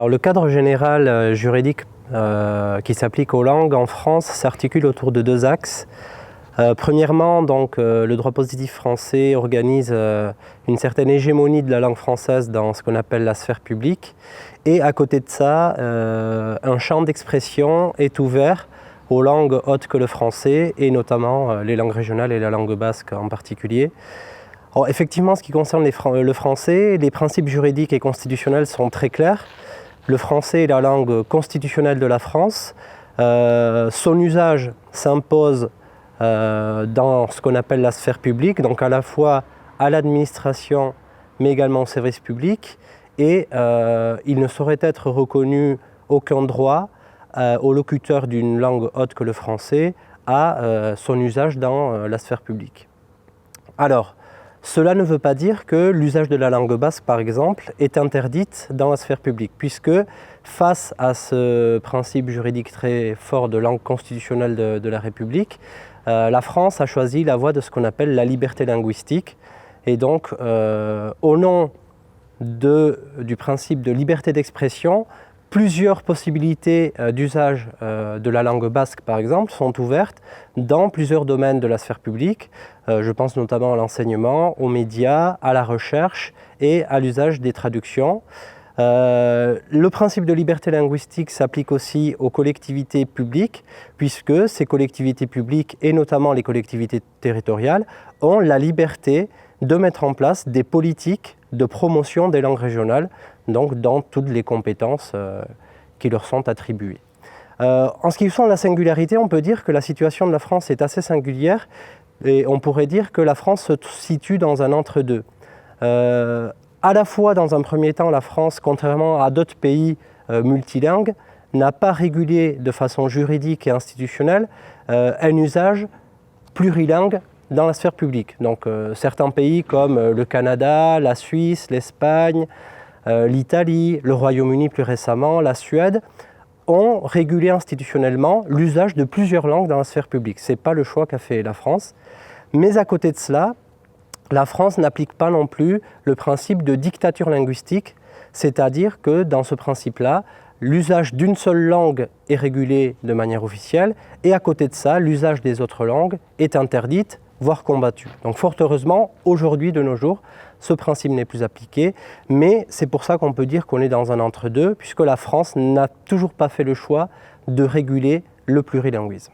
Alors, le cadre général juridique qui s'applique aux langues en France s'articule autour de deux axes. Premièrement, le droit positif français organise une certaine hégémonie de la langue française dans ce qu'on appelle la sphère publique. Et à côté de ça, un champ d'expression est ouvert aux langues autres que le français, et notamment les langues régionales et la langue basque en particulier. Alors, effectivement, ce qui concerne le français, les principes juridiques et constitutionnels sont très clairs. Le français est la langue constitutionnelle de la France. Son usage s'impose dans ce qu'on appelle la sphère publique, donc à la fois à l'administration mais également au service public, et il ne saurait être reconnu aucun droit au locuteur d'une langue autre que le français à son usage dans la sphère publique. Alors, cela ne veut pas dire que l'usage de la langue basque, par exemple, est interdite dans la sphère publique, puisque face à ce principe juridique très fort de langue constitutionnelle de la République, la France a choisi la voie de ce qu'on appelle la liberté linguistique. Et donc, au nom du principe de liberté d'expression, plusieurs possibilités d'usage de la langue basque, par exemple, sont ouvertes dans plusieurs domaines de la sphère publique. Je pense notamment à l'enseignement, aux médias, à la recherche et à l'usage des traductions. Le principe de liberté linguistique s'applique aussi aux collectivités publiques, puisque ces collectivités publiques, et notamment les collectivités territoriales, ont la liberté de mettre en place des politiques de promotion des langues régionales, donc dans toutes les compétences qui leur sont attribuées. En ce qui concerne la singularité, on peut dire que la situation de la France est assez singulière, et on pourrait dire que la France se situe dans un entre-deux. À la fois, dans un premier temps, la France, contrairement à d'autres pays multilingues, n'a pas régulé de façon juridique et institutionnelle un usage plurilingue dans la sphère publique. Donc certains pays comme le Canada, la Suisse, l'Espagne, l'Italie, le Royaume-Uni plus récemment, la Suède, ont régulé institutionnellement l'usage de plusieurs langues dans la sphère publique. Ce n'est pas le choix qu'a fait la France. Mais à côté de cela, la France n'applique pas non plus le principe de dictature linguistique, c'est-à-dire que dans ce principe-là, l'usage d'une seule langue est régulé de manière officielle, et à côté de ça, l'usage des autres langues est interdite, voire combattue. Donc fort heureusement, aujourd'hui, de nos jours, ce principe n'est plus appliqué, mais c'est pour ça qu'on peut dire qu'on est dans un entre-deux, puisque la France n'a toujours pas fait le choix de réguler le plurilinguisme.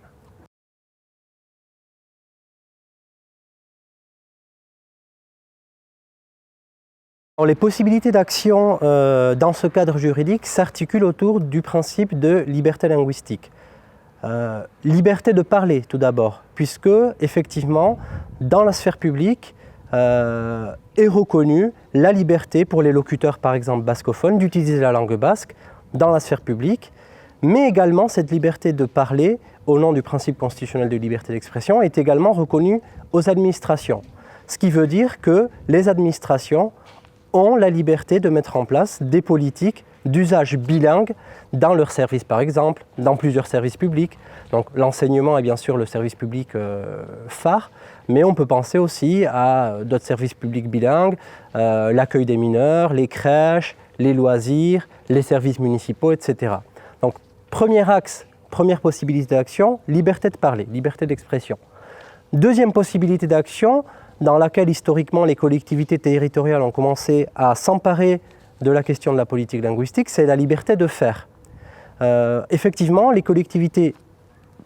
Alors, les possibilités d'action dans ce cadre juridique s'articulent autour du principe de liberté linguistique. Liberté de parler tout d'abord, puisque effectivement, dans la sphère publique, est reconnue la liberté pour les locuteurs, par exemple bascophones, d'utiliser la langue basque dans la sphère publique, mais également cette liberté de parler, au nom du principe constitutionnel de liberté d'expression, est également reconnue aux administrations. Ce qui veut dire que les administrations ont la liberté de mettre en place des politiques d'usage bilingue dans leurs services, par exemple, dans plusieurs services publics. Donc l'enseignement est bien sûr le service public phare, mais on peut penser aussi à d'autres services publics bilingues, l'accueil des mineurs, les crèches, les loisirs, les services municipaux, etc. Donc premier axe, première possibilité d'action, liberté de parler, liberté d'expression. Deuxième possibilité d'action, dans laquelle historiquement les collectivités territoriales ont commencé à s'emparer de la question de la politique linguistique, c'est la liberté de faire. Effectivement, les collectivités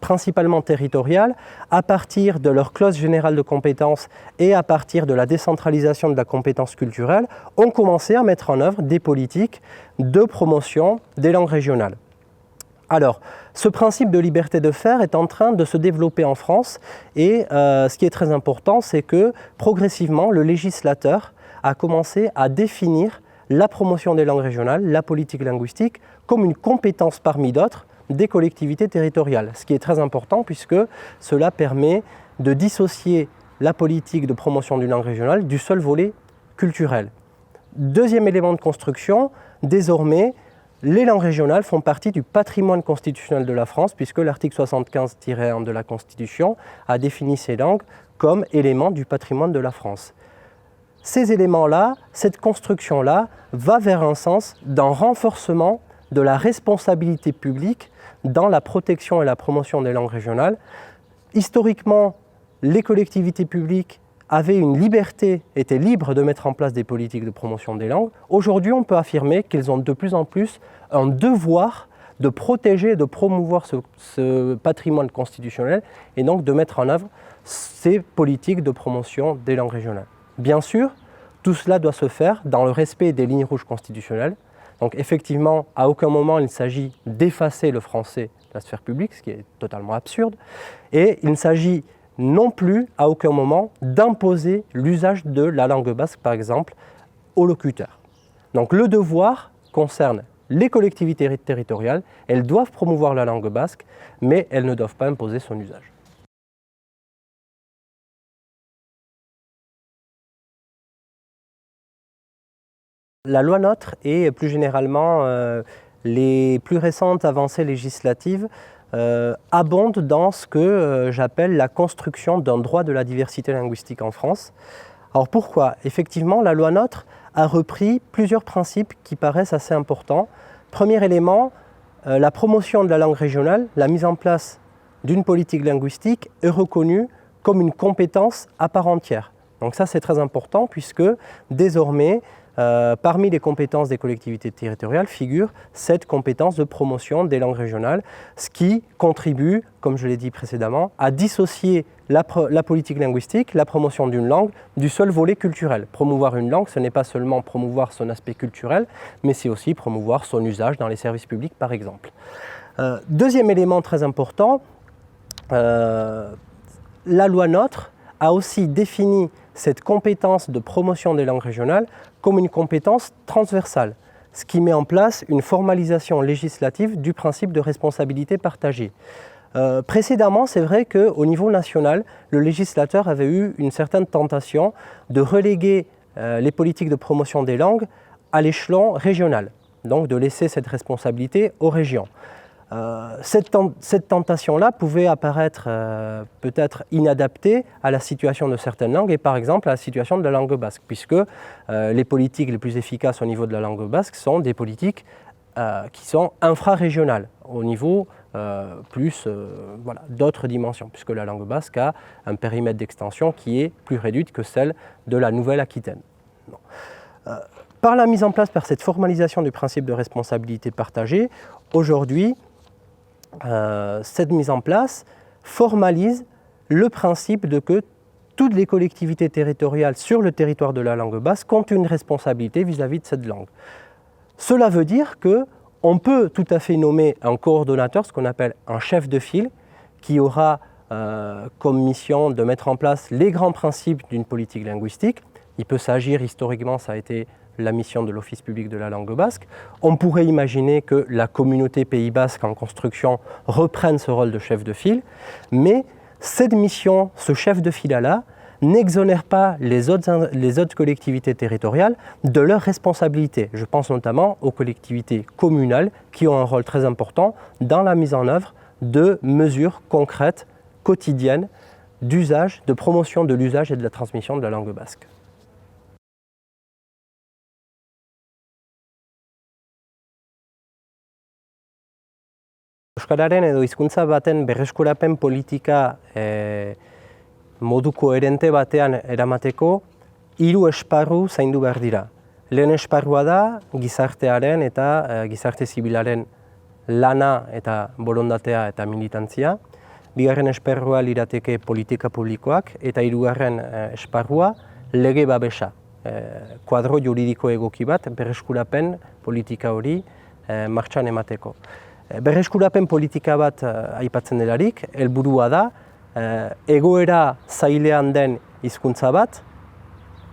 principalement territoriales, à partir de leur clause générale de compétences et à partir de la décentralisation de la compétence culturelle, ont commencé à mettre en œuvre des politiques de promotion des langues régionales. Alors, ce principe de liberté de faire est en train de se développer en France, et ce qui est très important, c'est que progressivement, le législateur a commencé à définir la promotion des langues régionales, la politique linguistique, comme une compétence parmi d'autres des collectivités territoriales. Ce qui est très important puisque cela permet de dissocier la politique de promotion d'une langue régionale du seul volet culturel. Deuxième élément de construction, désormais, les langues régionales font partie du patrimoine constitutionnel de la France, puisque l'article 75-1 de la Constitution a défini ces langues comme éléments du patrimoine de la France. Ces éléments-là, cette construction-là, va vers un sens d'un renforcement de la responsabilité publique dans la protection et la promotion des langues régionales. Historiquement, les collectivités publiques avaient une liberté, étaient libres de mettre en place des politiques de promotion des langues. Aujourd'hui, on peut affirmer qu'ils ont de plus en plus un devoir de protéger et de promouvoir ce patrimoine constitutionnel et donc de mettre en œuvre ces politiques de promotion des langues régionales. Bien sûr, tout cela doit se faire dans le respect des lignes rouges constitutionnelles. Donc effectivement, à aucun moment il s'agit d'effacer le français de la sphère publique, ce qui est totalement absurde, et il ne s'agit non plus à aucun moment d'imposer l'usage de la langue basque, par exemple, aux locuteurs. Donc le devoir concerne les collectivités territoriales, elles doivent promouvoir la langue basque, mais elles ne doivent pas imposer son usage. La loi NOTRe et plus généralement les plus récentes avancées législatives abondent dans ce que j'appelle la construction d'un droit de la diversité linguistique en France. Alors pourquoi? Effectivement, la loi NOTRe a repris plusieurs principes qui paraissent assez importants. Premier élément, la promotion de la langue régionale, la mise en place d'une politique linguistique est reconnue comme une compétence à part entière. Donc ça c'est très important puisque désormais, parmi les compétences des collectivités territoriales figure cette compétence de promotion des langues régionales, ce qui contribue, comme je l'ai dit précédemment, à dissocier la politique linguistique, la promotion d'une langue, du seul volet culturel. Promouvoir une langue, ce n'est pas seulement promouvoir son aspect culturel, mais c'est aussi promouvoir son usage dans les services publics, par exemple. Deuxième élément très important, la loi NOTRe a aussi défini cette compétence de promotion des langues régionales comme une compétence transversale, ce qui met en place une formalisation législative du principe de responsabilité partagée. Précédemment, c'est vrai qu'au niveau national, le législateur avait eu une certaine tentation de reléguer les politiques de promotion des langues à l'échelon régional, donc de laisser cette responsabilité aux régions. Cette tentation-là pouvait apparaître peut-être inadaptée à la situation de certaines langues et par exemple à la situation de la langue basque, puisque les politiques les plus efficaces au niveau de la langue basque sont des politiques qui sont infrarégionales, au niveau voilà, d'autres dimensions, puisque la langue basque a un périmètre d'extension qui est plus réduit que celle de la Nouvelle-Aquitaine. Par la mise en place, par cette formalisation du principe de responsabilité partagée, aujourd'hui, cette mise en place formalise le principe de que toutes les collectivités territoriales sur le territoire de la langue basque ont une responsabilité vis-à-vis de cette langue. Cela veut dire qu'on peut tout à fait nommer un coordonnateur, ce qu'on appelle un chef de file, qui aura comme mission de mettre en place les grands principes d'une politique linguistique. Il peut s'agir, historiquement, ça a été la mission de l'Office public de la langue basque. On pourrait imaginer que la communauté Pays basque en construction reprenne ce rôle de chef de file, mais cette mission, ce chef de file-là, n'exonère pas les autres collectivités territoriales de leurs responsabilités. Je pense notamment aux collectivités communales qui ont un rôle très important dans la mise en œuvre de mesures concrètes, quotidiennes, d'usage, de promotion de l'usage et de la transmission de la langue basque. Euskararen edo hizkuntza baten berreskurapen politika modu koherente batean eramateko 3 esparru zaindu behar dira. Lehen esparrua da gizartearen eta gizarte zibilaren lana eta borondatea eta militantzia. Bigarren esparrua lirateke politika publikoak eta hirugarren esparrua lege babesa. Kuadro juridiko egoki bat berreskurapen politika hori martxan emateko. Berreskurapen politika bat aipatzen delarik, helburua da egoera zailean den hizkuntza bat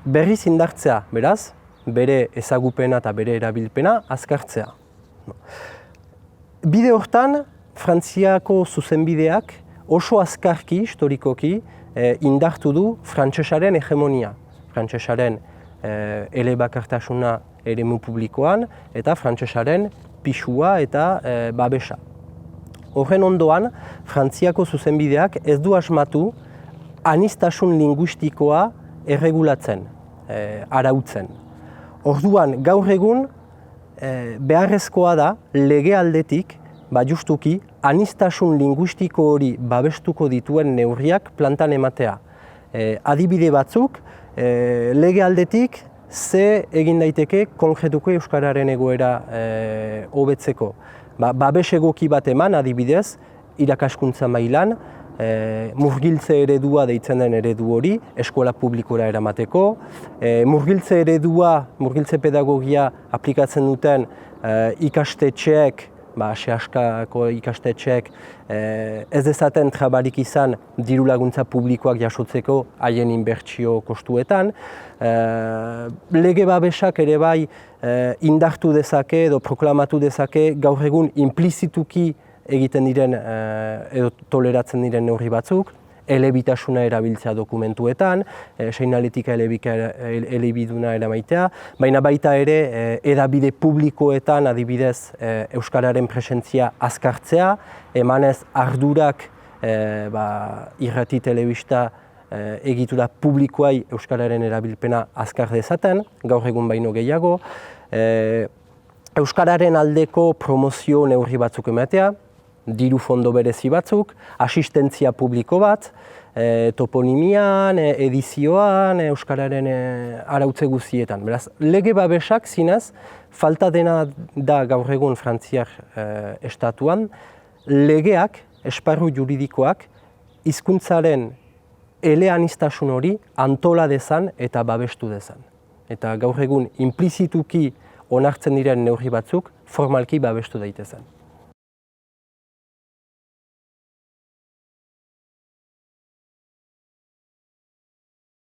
berriz indartzea, beraz, bere ezagupena eta bere erabilpena azkartzea. Bide hortan, Frantziako zuzenbideak oso azkarki, historikoki, indartu du frantsesaren hegemonia. Frantsesaren elebakartasuna eremu publikoan eta frantsesaren pisua eta babesa. Horren ondoan, Frantziako zuzenbideak ez du asmatu aniztasun linguistikoa erregulatzen, arautzen. Orduan, gaur egun, beharrezkoa da lege aldetik, justuki, aniztasun linguistiko hori babestuko dituen neurriak plantan ematea. Adibide batzuk, lege aldetik ze egin daiteke konkretuko euskararen egoera hobetzeko. Babes egoki bat eman, adibidez, irakaskuntza mailan, murgiltze eredua deitzen den eredu hori eskola publikora eramateko, murgiltze pedagogia aplikatzen duten ikastetxeek, sehaskako ikastetxeek ez dezaten trabarik izan diru laguntza publikoak jasotzeko haien inbertsio kostuetan. Lege babesak ere bai indartu dezake edo proklamatu dezake gaur egun inplizituki egiten diren edo toleratzen diren neurri batzuk, elebitasuna erabiltzea dokumentuetan, seinaletika elebiduna eramaitea, baina baita ere hedabide publikoetan adibidez euskararen presentzia azkartzea, emanez ardurak irrati telebista egitura publikoai euskararen erabilpena azkar dezaten, gaur egun baino gehiago, euskararen aldeko promozio neurri batzuk ematea, diru fondo berezi batzuk, asistentzia publiko bat, toponimian, edizioan, euskararen arautze guztietan. Beraz, lege babesak zinez, falta dena da gaur egun Frantziar estatuan, legeak, esparru juridikoak, hizkuntzaren eleaniztasun hori antola dezan eta babestu dezan. Eta gaur egun inplizituki onartzen diren neurri batzuk formalki babestu daitezen.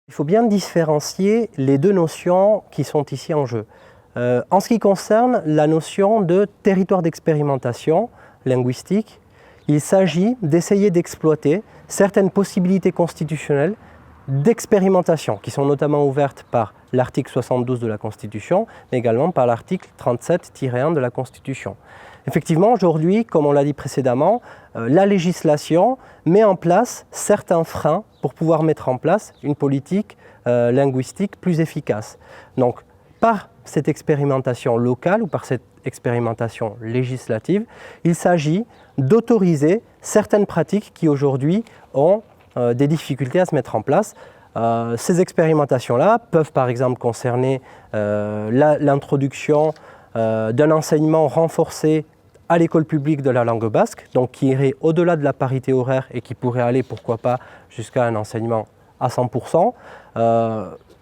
Il faut bien différencier les deux notions qui sont ici en jeu. En ce qui concerne la notion de territoire d'expérimentation linguistique, il s'agit d'essayer d'exploiter certaines possibilités constitutionnelles d'expérimentation qui sont notamment ouvertes par l'article 72 de la Constitution, mais également par l'article 37-1 de la Constitution. Effectivement, aujourd'hui, comme on l'a dit précédemment, la législation met en place certains freins pour pouvoir mettre en place une politique linguistique plus efficace. Donc, par cette expérimentation locale ou par cette expérimentation législative, il s'agit d'autoriser certaines pratiques qui aujourd'hui ont des difficultés à se mettre en place. Ces expérimentations-là peuvent par exemple concerner l'introduction d'un enseignement renforcé à l'école publique de la langue basque, donc qui irait au-delà de la parité horaire et qui pourrait aller, pourquoi pas, jusqu'à un enseignement à 100%.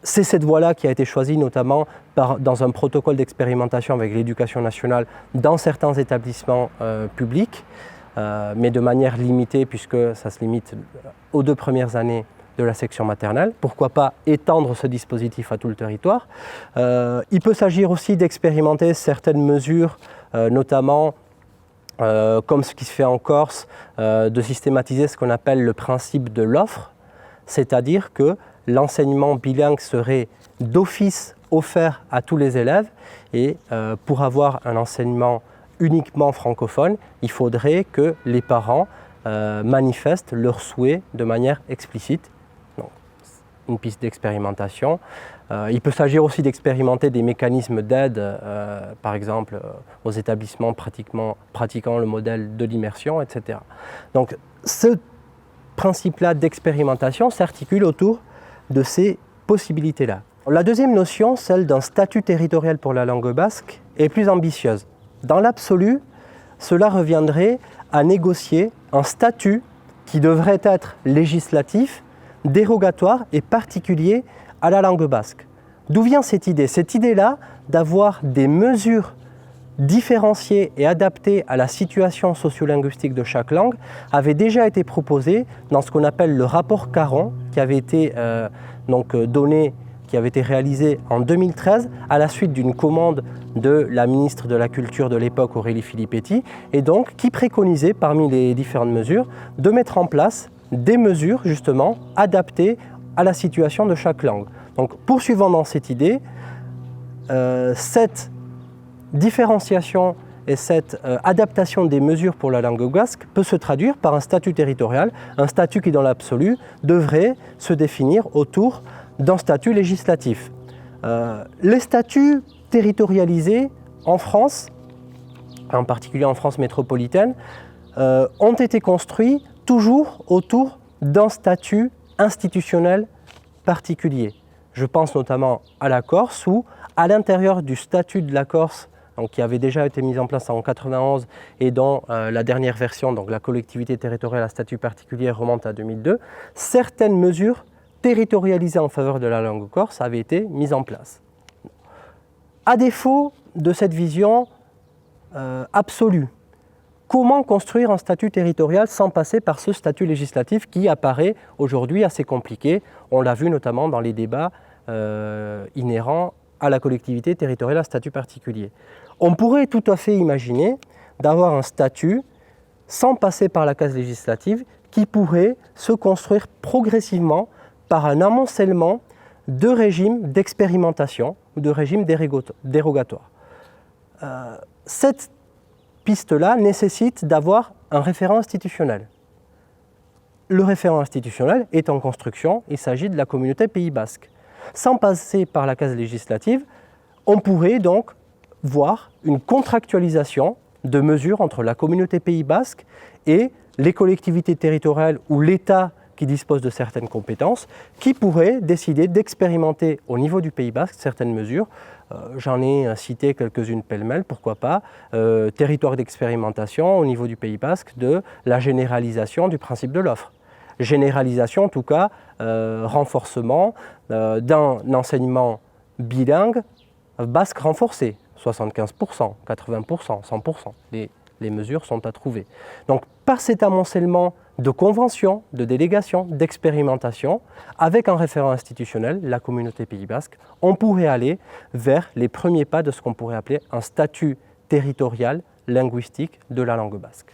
C'est cette voie-là qui a été choisie notamment dans un protocole d'expérimentation avec l'Éducation nationale dans certains établissements publics, mais de manière limitée puisque ça se limite aux 2 premières années de la section maternelle. Pourquoi pas étendre ce dispositif à tout le territoire. Il peut s'agir aussi d'expérimenter certaines mesures, notamment comme ce qui se fait en Corse, de systématiser ce qu'on appelle le principe de l'offre, c'est-à-dire que l'enseignement bilingue serait d'office offert à tous les élèves et pour avoir un enseignement uniquement francophone, il faudrait que les parents manifestent leurs souhaits de manière explicite. Donc, une piste d'expérimentation. Il peut s'agir aussi d'expérimenter des mécanismes d'aide, par exemple aux établissements pratiquant le modèle de l'immersion, etc. Donc ce principe-là d'expérimentation s'articule autour de ces possibilités-là. La deuxième notion, celle d'un statut territorial pour la langue basque, est plus ambitieuse. Dans l'absolu, cela reviendrait à négocier un statut qui devrait être législatif, dérogatoire et particulier à la langue basque. D'où vient cette idée? Cette idée-là d'avoir des mesures différenciées et adaptées à la situation sociolinguistique de chaque langue avait déjà été proposée dans ce qu'on appelle le rapport Caron, qui avait été qui avait été réalisé en 2013 à la suite d'une commande de la ministre de la Culture de l'époque, Aurélie Filippetti, et donc qui préconisait parmi les différentes mesures de mettre en place des mesures justement adaptées à la situation de chaque langue. Donc poursuivant dans cette idée, cette différenciation et cette adaptation des mesures pour la langue basque peut se traduire par un statut territorial, un statut qui dans l'absolu devrait se définir autour d'un statut législatif. Les statuts territorialisés en France, en particulier en France métropolitaine, ont été construits toujours autour d'un statut institutionnel particulier. Je pense notamment à la Corse où, à l'intérieur du statut de la Corse, donc, qui avait déjà été mis en place en 1991 et dont la dernière version, donc la collectivité territoriale à statut particulier, remonte à 2002, certaines mesures territorialisées en faveur de la langue corse avaient été mises en place. À défaut de cette vision absolue, comment construire un statut territorial sans passer par ce statut législatif qui apparaît aujourd'hui assez compliqué? On l'a vu notamment dans les débats inhérents à la collectivité territoriale à statut particulier. On pourrait tout à fait imaginer d'avoir un statut sans passer par la case législative qui pourrait se construire progressivement par un amoncellement de régimes d'expérimentation ou de régimes dérogatoires. Cette piste-là nécessite d'avoir un référent institutionnel. Le référent institutionnel est en construction, il s'agit de la communauté Pays basque. Sans passer par la case législative, on pourrait donc voir une contractualisation de mesures entre la communauté Pays basque et les collectivités territoriales ou l'État qui dispose de certaines compétences, qui pourraient décider d'expérimenter au niveau du Pays basque certaines mesures. J'en ai cité quelques-unes pêle-mêle, pourquoi pas, territoire d'expérimentation au niveau du Pays basque de la généralisation du principe de l'offre. Généralisation, en tout cas, renforcement d'un enseignement bilingue basque renforcé, 75%, 80%, 100%. Les mesures sont à trouver. Donc, par cet amoncellement de conventions, de délégations, d'expérimentation, avec un référent institutionnel, la communauté Pays basque, on pourrait aller vers les premiers pas de ce qu'on pourrait appeler un statut territorial linguistique de la langue basque.